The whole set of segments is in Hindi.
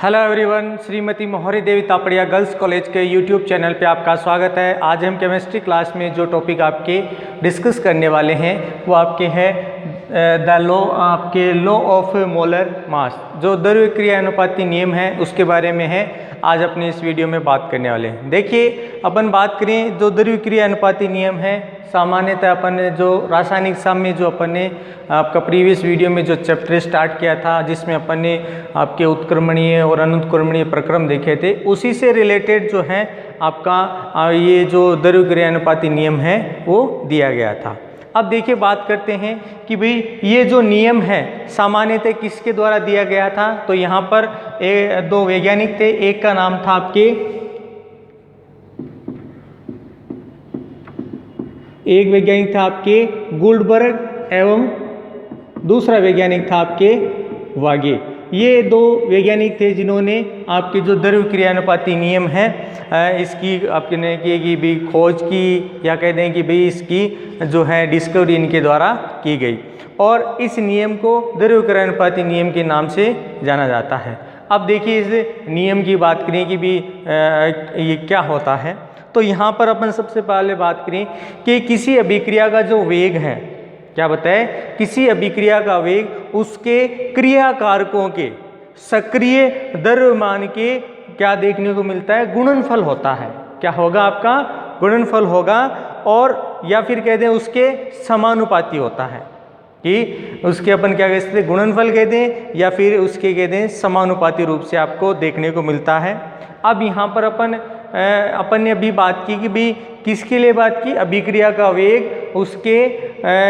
हेलो एवरीवन, श्रीमती मोहरी देवी तापड़िया गर्ल्स कॉलेज के यूट्यूब चैनल पे आपका स्वागत है। आज हम केमिस्ट्री क्लास में जो टॉपिक आपके डिस्कस करने वाले हैं वो आपके है द लॉ आपके लॉ ऑफ मोलर मास, जो द्रव्य क्रिया अनुपाती नियम है उसके बारे में है। आज अपनी इस वीडियो में बात करने वाले हैं। देखिए, अपन बात करें जो द्रव्य क्रिया अनुपाती नियम है, सामान्यतः अपन ने जो रासायनिक साम्य जो अपन ने आपका प्रीवियस वीडियो में जो चैप्टर स्टार्ट किया था, जिसमें अपन ने आपके उत्क्रमणीय और अनुत्क्रमणीय प्रक्रम देखे थे, उसी से रिलेटेड जो है आपका ये जो द्रव्य क्रिया अनुपाती नियम है वो दिया गया था। अब देखिए, बात करते हैं कि भाई ये जो नियम है सामान्यतः किसके द्वारा दिया गया था। तो यहाँ पर दो वैज्ञानिक थे, एक का नाम था आपके एक वैज्ञानिक था आपके गुल्डबर्ग एवं दूसरा वैज्ञानिक था आपके वागे। ये दो वैज्ञानिक थे जिन्होंने आपके जो द्रव्य क्रिया अनुपाती नियम है इसकी आपने की भी खोज की, या कह दें कि भाई इसकी जो है डिस्कवरी इनके द्वारा की गई, और इस नियम को द्रव्य क्रिया अनुपाती नियम के नाम से जाना जाता है। अब देखिए, इस नियम की बात करें कि भी ये क्या होता है, तो यहाँ पर अपन सबसे पहले बात करें कि किसी अभिक्रिया का जो वेग है, क्या बताए, किसी अभिक्रिया का वेग उसके क्रिया कारकों के सक्रिय द्रव्यमान के क्या देखने को मिलता है, गुणनफल होता है। क्या होगा आपका गुणनफल होगा, और या फिर कह दें उसके समानुपाती होता है, कि उसके अपन क्या कहते हैं गुणनफल कह दें, या फिर उसके कह दें समानुपाती रूप से आपको देखने को मिलता है। अब यहाँ पर अपन ने अभी बात की कि भाई किसके लिए बात की, अभिक्रिया का वेग उसके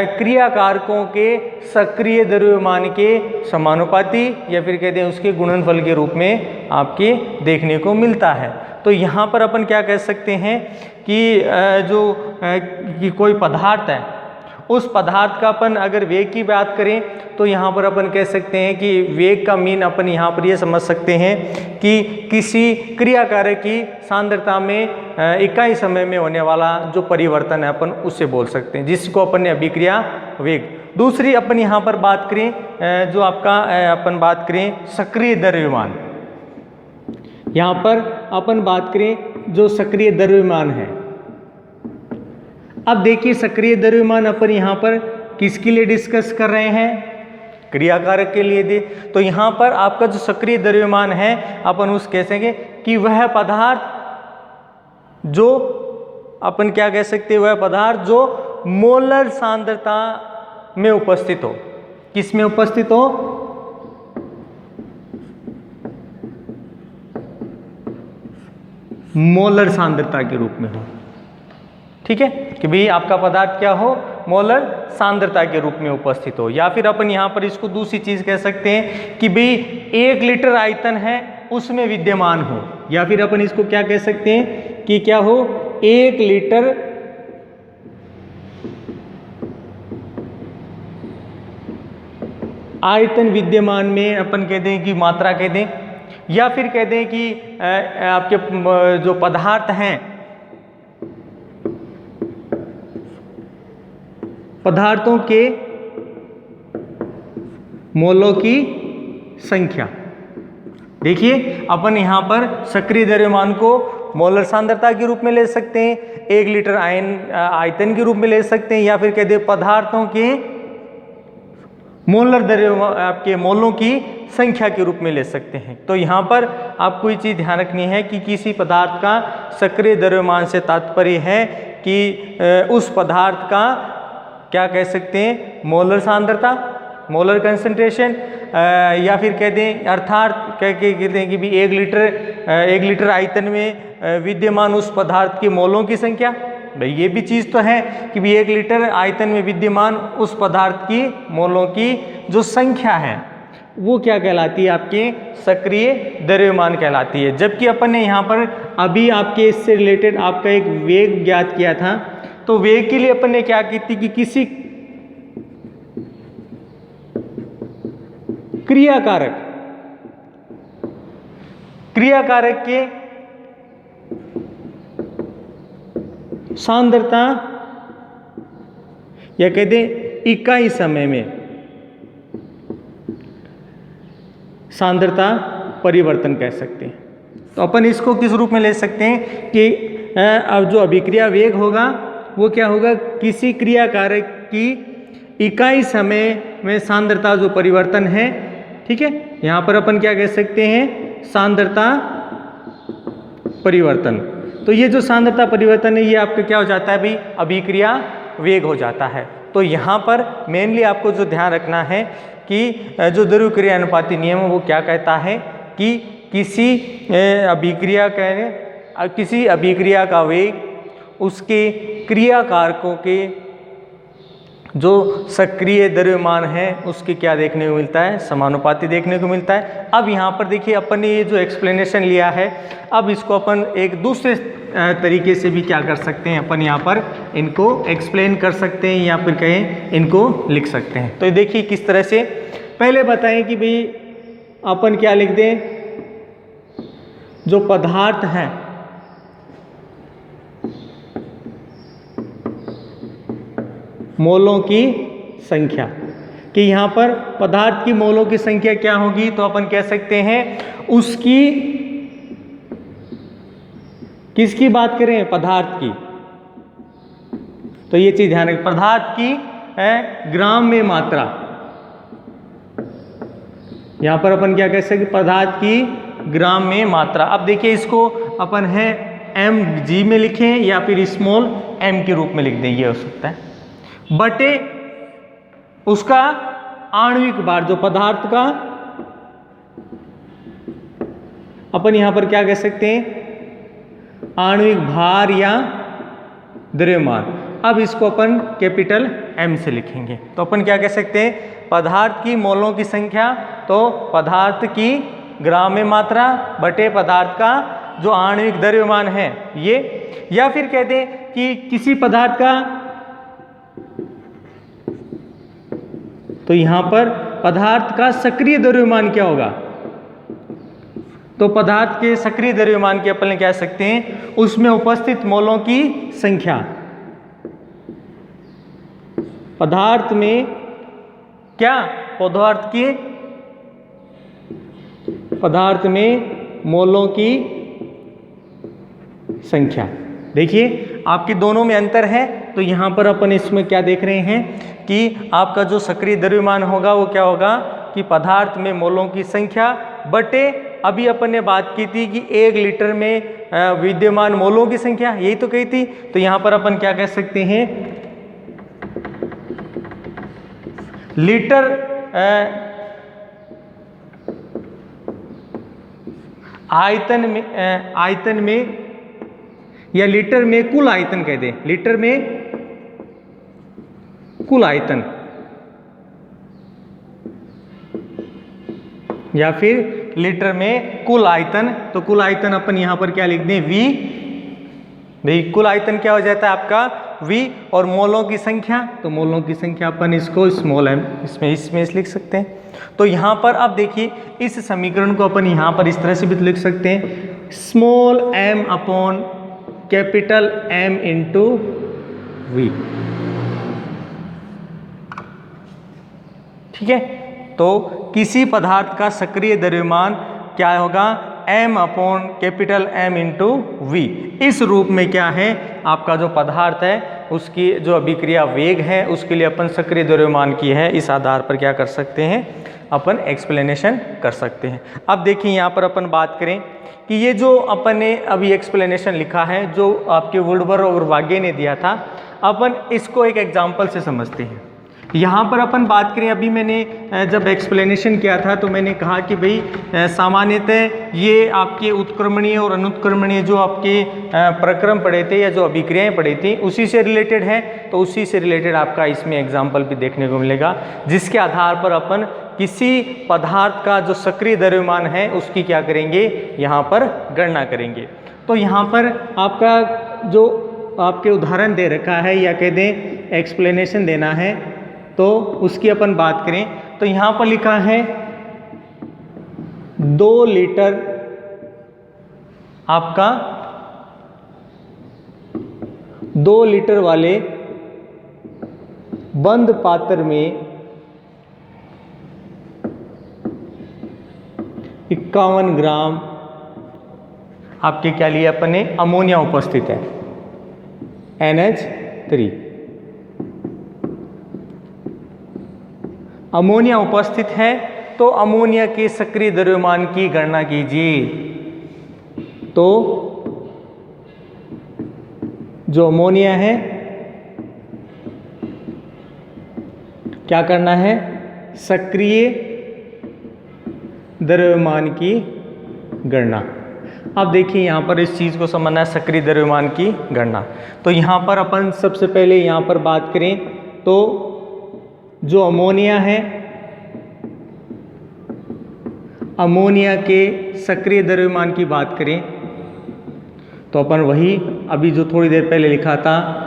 क्रिया कारकों के सक्रिय द्रव्यमान के समानुपाती या फिर कहते हैं उसके गुणनफल के रूप में आपके देखने को मिलता है। तो यहाँ पर अपन क्या कह सकते हैं कि कि कोई पदार्थ है, उस पदार्थ का अपन अगर वेग की बात करें तो यहाँ पर अपन कह सकते हैं कि वेग का मीन अपन यहाँ पर ये समझ सकते हैं कि किसी क्रियाकारक की सांद्रता में इकाई समय में होने वाला जो परिवर्तन है अपन उससे बोल सकते हैं, जिसको अपन ने अभिक्रिया वेग। दूसरी अपन यहाँ पर बात करें जो आपका अपन बात करें सक्रिय द्रव्यमान। यहाँ पर अपन बात करें जो सक्रिय द्रव्यमान है। अब देखिए, सक्रिय द्रव्यमान अपन यहाँ पर किसके लिए डिस्कस कर रहे हैं, क्रियाकारक के लिए दे। तो यहाँ पर आपका जो सक्रिय द्रव्यमान है अपन उस कह सकेंगे कि वह पदार्थ जो अपन क्या कह सकते हैं, वह पदार्थ जो मोलर सांद्रता में उपस्थित हो। किस में उपस्थित हो, मोलर सांद्रता के रूप में हो। ठीक है, कि भाई आपका पदार्थ क्या हो, मोलर सांद्रता के रूप में उपस्थित हो। या फिर अपन यहाँ पर इसको दूसरी चीज कह सकते हैं कि भाई 1 लीटर आयतन है उसमें विद्यमान हो, या फिर अपन इसको क्या कह सकते हैं कि क्या हो, 1 लीटर आयतन विद्यमान में अपन कह दें कि मात्रा कह दें, या फिर कह दें कि आपके जो पदार्थ हैं, पदार्थों के मोलों की संख्या। देखिए, अपन यहाँ पर सक्रिय द्रव्यमान को मोलर सांद्रता के रूप में ले सकते हैं, 1 लीटर आयतन के रूप में ले सकते हैं, या फिर कह दे पदार्थों के मोलर द्रव्यमान आपके मोलों की संख्या के रूप में ले सकते हैं। तो यहाँ पर आपको ये चीज़ ध्यान रखनी है कि किसी पदार्थ का सक्रिय द्रव्यमान से तात्पर्य है कि उस पदार्थ का क्या कह सकते हैं, मोलर सांद्रता, मोलर कंसंट्रेशन, या फिर कह दें अर्थात कहते हैं कि भी 1 लीटर आयतन में विद्यमान उस पदार्थ के मोलों की संख्या। भाई ये भी चीज़ तो है कि भी 1 लीटर आयतन में विद्यमान उस पदार्थ की मोलों की जो संख्या है वो क्या कहलाती है, आपके सक्रिय द्रव्यमान कहलाती है। जबकि अपन ने यहाँ पर अभी आपके इससे रिलेटेड आपका एक वेग ज्ञात किया था, तो वेग के लिए अपन ने क्या की थी कि किसी क्रियाकारक के सांद्रता या कहते हैं इकाई समय में सांद्रता परिवर्तन कह सकते हैं। तो अपन इसको किस रूप में ले सकते हैं कि अब जो अभिक्रिया वेग होगा वो क्या होगा, किसी क्रिया कारक की इकाई समय में सांद्रता जो परिवर्तन है, ठीक है, यहाँ पर अपन क्या कह सकते हैं, सांद्रता परिवर्तन। तो ये जो सांद्रता परिवर्तन है ये आपका क्या हो जाता है भाई, अभिक्रिया वेग हो जाता है। तो यहाँ पर मेनली आपको जो ध्यान रखना है कि जो ध्रुवीक्रिया अनुपाती नियम है वो क्या कहता है कि किसी अभिक्रिया का वेग उसके क्रिया कारकों के जो सक्रिय द्रव्यमान है उसके क्या देखने को मिलता है, समानुपाती देखने को मिलता है। अब यहाँ पर देखिए अपन ने ये जो एक्सप्लेनेशन लिया है, अब इसको अपन एक दूसरे तरीके से भी क्या कर सकते हैं, अपन यहाँ पर इनको एक्सप्लेन कर सकते हैं या फिर कहें इनको लिख सकते हैं। तो देखिए किस तरह से, पहले बताएं कि भाई अपन क्या लिख दें, जो पदार्थ हैं मोलों की संख्या, कि यहाँ पर पदार्थ की मोलों की संख्या क्या होगी, तो अपन कह सकते हैं उसकी, किसकी बात करें, पदार्थ की। तो ये चीज ध्यान रखें, पदार्थ की ग्राम में मात्रा, यहां पर अपन क्या कह सकते, पदार्थ की ग्राम में मात्रा। अब देखिए इसको अपन है mg में लिखें या फिर स्मॉल m के रूप में लिख दें, ये हो सकता है, बटे उसका आणविक भार, जो पदार्थ का अपन यहां पर क्या कह सकते हैं, आणविक भार या द्रव्यमान। अब इसको अपन कैपिटल M से लिखेंगे। तो अपन क्या कह सकते हैं, पदार्थ की मोलों की संख्या, तो पदार्थ की ग्राम में मात्रा बटे पदार्थ का जो आणविक द्रव्यमान है ये, या फिर कहते हैं कि किसी पदार्थ का, तो यहां पर पदार्थ का सक्रिय द्रव्यमान क्या होगा, तो पदार्थ के सक्रिय द्रव्यमान के अपन कह सकते हैं उसमें उपस्थित मोलों की संख्या, पदार्थ में क्या, पदार्थ में मोलों की संख्या। देखिए आपके दोनों में अंतर है, तो यहां पर अपन इसमें क्या देख रहे हैं कि आपका जो सक्रिय द्रव्यमान होगा वो क्या होगा कि पदार्थ में मोलों की संख्या बटे, अभी अपन ने बात की थी कि 1 लीटर में विद्यमान मोलों की संख्या, यही तो कही थी। तो यहां पर अपन क्या कह सकते हैं, लीटर आयतन में या लीटर में कुल आयतन कह दें, लीटर में कुल आयतन, या फिर लीटर में कुल आयतन। तो कुल आयतन अपन यहां पर क्या लिख दें, V। भाई कुल आयतन क्या हो जाता है आपका V, और मोलों की संख्या, तो मोलों की संख्या अपन इसको स्मॉल m इसमें लिख सकते हैं। तो यहां पर अब देखिए इस समीकरण को अपन यहां पर इस तरह से भी लिख सकते हैं, small m upon capital M into V। ठीक है, तो किसी पदार्थ का सक्रिय द्रव्यमान क्या होगा, m upon capital M into V। इस रूप में क्या है, आपका जो पदार्थ है उसकी जो अभिक्रिया वेग है उसके लिए अपन सक्रिय द्रव्यमान की है, इस आधार पर क्या कर सकते हैं, अपन एक्सप्लेनेशन कर सकते हैं। अब देखिए यहाँ पर अपन बात करें कि ये जो अपन ने अभी एक्सप्लेनेशन लिखा है जो आपके वुडवर्ड और वागे ने दिया था, अपन इसको एक एग्जाम्पल से समझते हैं। यहाँ पर अपन बात करें, अभी मैंने जब एक्सप्लेनेशन किया था तो मैंने कहा कि भाई सामान्यतः ये आपके उत्क्रमणीय और अनुत्क्रमणीय जो आपके प्रक्रम पढ़े थे या जो अभिक्रियाएं पढ़ी थी उसी से रिलेटेड है। तो उसी से रिलेटेड आपका इसमें एग्जाम्पल भी देखने को मिलेगा, जिसके आधार पर अपन किसी पदार्थ का जो सक्रिय द्रव्यमान है उसकी क्या करेंगे, यहाँ पर गणना करेंगे। तो यहाँ पर आपका जो आपके उदाहरण दे रखा है या कह दें एक्सप्लेनेशन देना है, तो उसकी अपन बात करें तो यहाँ पर लिखा है 2 लीटर आपका 2 लीटर वाले बंद पात्र में 51 ग्राम आपके क्या लिया अपन ने, अमोनिया उपस्थित है, NH3 अमोनिया उपस्थित है। तो अमोनिया के सक्रिय द्रव्यमान की गणना कीजिए। तो जो अमोनिया है क्या करना है, सक्रिय द्रव्यमान की गणना। अब देखिए यहाँ पर इस चीज़ को समझना है, सक्रिय द्रव्यमान की गणना। तो यहाँ पर अपन सबसे पहले यहाँ पर बात करें तो जो अमोनिया है, अमोनिया के सक्रिय द्रव्यमान की बात करें तो अपन वही अभी जो थोड़ी देर पहले लिखा था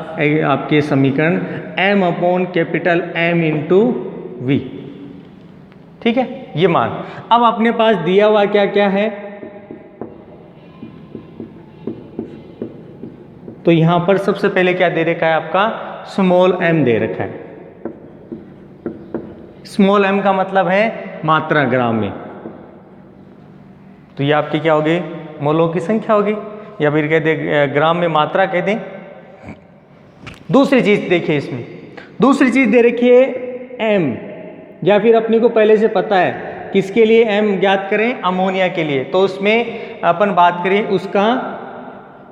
आपके समीकरण M/M इंटू V, ठीक है, ये मान। अब अपने पास दिया हुआ क्या क्या है, तो यहां पर सबसे पहले क्या दे रखा है आपका, स्मॉल m दे रखा है। स्मॉल m का मतलब है मात्रा ग्राम में, तो ये आपकी क्या होगी, मोलों की संख्या होगी, या फिर कहते ग्राम में मात्रा कह दें। दूसरी चीज देखिए, इसमें दूसरी चीज दे रखी है m, या फिर अपने को पहले से पता है किसके लिए m ज्ञात करें, अमोनिया के लिए। तो उसमें अपन बात करें उसका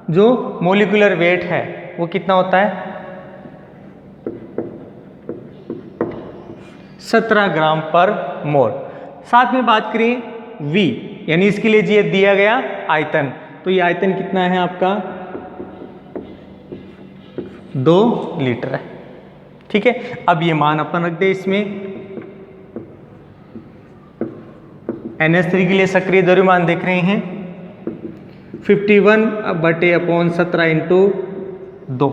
जो मोलिकुलर वेट है वो कितना होता है, 17 ग्राम पर मोल। साथ में बात करें V, यानी इसके लिए जी दिया गया आयतन, तो ये आयतन कितना है आपका, 2 लीटर है, ठीक है। अब ये मान अपन रख दे इसमें। NH3 के लिए सक्रिय द्रव्यमान देख रहे हैं 51/17 इंटू 2,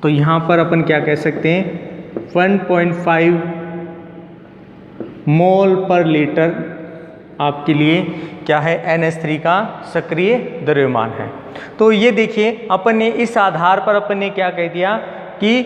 तो यहाँ पर अपन क्या कह सकते हैं, 1.5 मोल पर लीटर आपके लिए क्या है, NH3 का सक्रिय द्रव्यमान है। तो ये देखिए अपन ने इस आधार पर अपन ने क्या कह दिया कि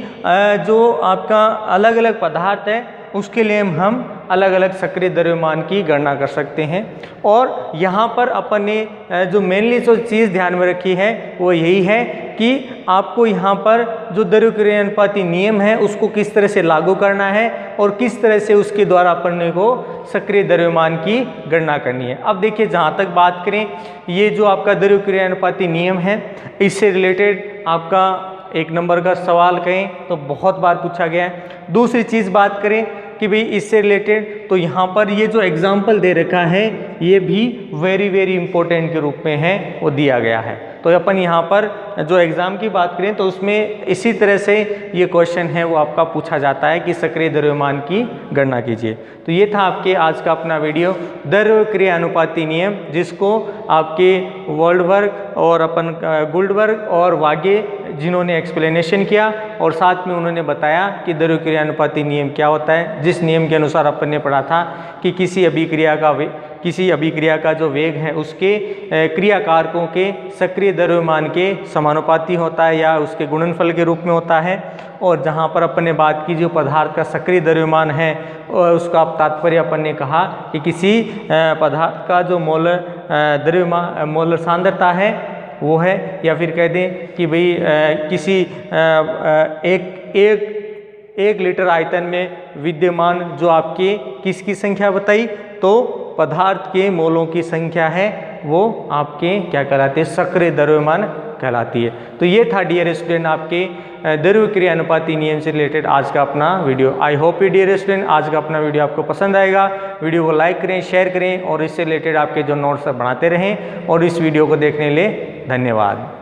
जो आपका अलग अलग पदार्थ है उसके लिए हम अलग अलग सक्रिय द्रव्यमान की गणना कर सकते हैं। और यहाँ पर अपन ने जो मेनली जो चीज़ ध्यान में रखी है वो यही है कि आपको यहाँ पर जो द्रव्यक्रिया अनुपाती नियम है उसको किस तरह से लागू करना है और किस तरह से उसके द्वारा अपन को सक्रिय द्रव्यमान की गणना करनी है। अब देखिए, जहाँ तक बात करें ये जो आपका द्रव्यक्रिया अनुपाती नियम है, इससे रिलेटेड आपका 1 नंबर का सवाल कहें तो बहुत बार पूछा गया है। दूसरी चीज़ बात करें कि भाई इससे रिलेटेड, तो यहाँ पर ये जो एग्जाम्पल दे रखा है ये भी वेरी इंपॉर्टेंट के रूप में है, वो दिया गया है। तो अपन यहाँ पर जो एग्ज़ाम की बात करें तो उसमें इसी तरह से ये क्वेश्चन है वो आपका पूछा जाता है कि सक्रिय द्रव्यमान की गणना कीजिए। तो ये था आपके आज का अपना वीडियो, द्रव्यक्रिया अनुपाती नियम, जिसको आपके वॉल्डबर्ग और अपन गुल्डबर्ग और वागे जिन्होंने एक्सप्लेनेशन किया, और साथ में उन्होंने बताया कि द्रव्यक्रिया अनुपाती नियम क्या होता है, जिस नियम के अनुसार अपन ने पढ़ा था कि किसी अभिक्रिया का जो वेग है उसके क्रिया कारकों के सक्रिय द्रव्यमान के समानुपाती होता है या उसके गुणनफल के रूप में होता है। और जहाँ पर अपन ने बात की जो पदार्थ का सक्रिय द्रव्यमान है उसका तात्पर्य अपन ने कहा कि किसी पदार्थ का जो मोलर सांद्रता है वो है, या फिर कह दें कि भाई किसी एक लीटर आयतन में विद्यमान जो आपके किसकी संख्या बताई, तो पदार्थ के मोलों की संख्या है वो आपके क्या कहलाते हैं, सक्रिय द्रव्यमान कहलाती है। तो ये था डियर स्टूडेंट आपके द्रव्यक्रिया अनुपाती नियम से रिलेटेड आज का अपना video. I hope dear student आज का अपना वीडियो आपको पसंद आएगा। वीडियो को लाइक करें, शेयर करें और इससे रिलेटेड आपके जो नोट्स बनाते रहें। और इस वीडियो को देखने के लिए धन्यवाद।